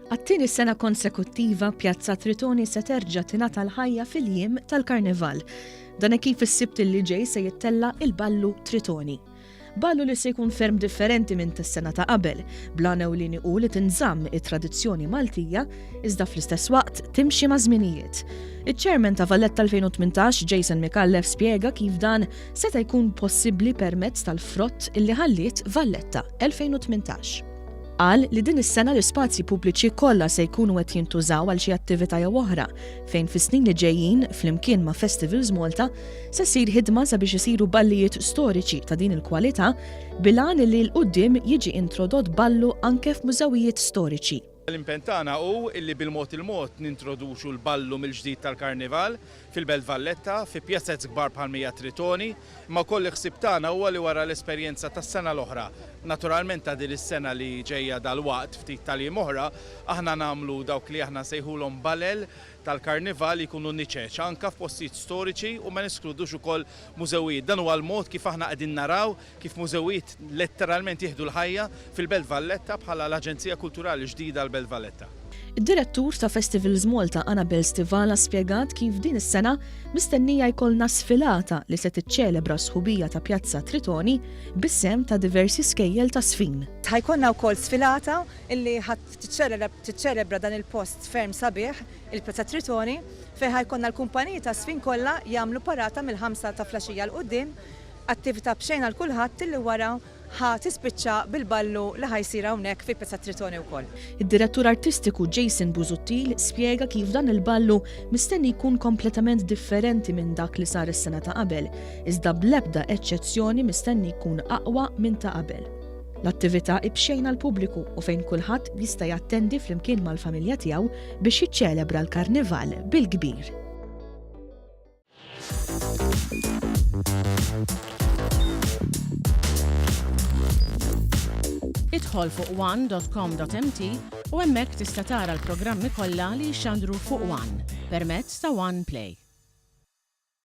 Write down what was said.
Għat-tieni sena konsekuttiva Pjazza Tritoni se terġa' tingħata l-ħajja fil-jiem tal-Karnival. Dan kif is-Sibt li ġej se jittella Il-Ballu Tritoni. Ballu li se jkun ferm differenti minn tas-sena ta' qabel, bl-għan ewlieni li tinżamm it-tradizzjoni Maltija iżda fl-istess waqt timxi maż-żminijiet. Iċ-Chairman ta' Valletta 2018 Micallef spjega kif dan seta' jkun possibbli permezz tal-frott illi ħalliet Valletta 2018. Qal li din is-sena l-ispazji pubbliċi kollha se jkunu qed jintużaw għal xi attività jew oħra fejn fis-snin li ġejjin flimkien ma' Festivals Malta se ssir ħidma sabiex isiru ballijiet storiċi ta' din il-kwalità bil-għan li l-qudiem jiġi introdott ballu anke f'mużewijiet storiċi. L-impenn tagħna hu illi bil-mod nintroduċu l-ballu mill-ġdid tal-Karnival fil-Belt Valletta fi pjazzett kbar bħal Tritoni, imma wkoll il-ħsieb tagħna huwa li wara l-esperjenza tas-sena l-oħra. Naturalment ta' din is-sena li ġejja dal-waqt ftit tal-jiem oħra, aħna nagħmlu dawk li aħna sejħulhom balel tal-Karnival jkunu niċeċ anke f'postijiet storiċi u ma niskludux ukoll mużewijiet. Dan huwa l-mod kif aħna qegħdin naraw kif mużewijiet letteralment jieħdu l-ħajja fil-Belt Valletta bħala l-Aġenzija Kulturali ġdida l-Belt Valletta. Id-direttur ta' Festivals Malta Stivala spjegat kif din is-sena mistennija jkollna sfilata li se tiċċelebra sħubija ta' Pjazza Tritoni bis-sem ta' diversi skejjel ta' sfin. Ħajkonna wkoll sfilata illi tiċċelebra dan il-post ferm sabiħ il-Pjazza Tritoni fejn ħajkonna l-kumpaniji ta' sfin kollha jagħmlu parata mill-5 ta' flaxija l qudiem attività bxejna l-kulħadd illi wara tispiċċa bil-ballu li ħajsir hawnhekk fi Pjazza Tritoni wkoll. Id-direttur artistiku Busuttil spjega kif dan il-ballu mistenni jkun kompletament differenti minn dak li sar is-sena ta' qabel, iżda bl-ebda eċċezzjoni mistenni jkun aqwa minn ta' qabel. L-attività ibxejna l-pubbliku u fejn kulħadd jista' jattendi flimkien mal-familja tiegħu biex jiċċelebra l-Karnival bil-kbir. Idħol fuq one.com.mt u hemmhekk tista' tara l-programmi kollha li jxandru fuq One permezz ta' One Play.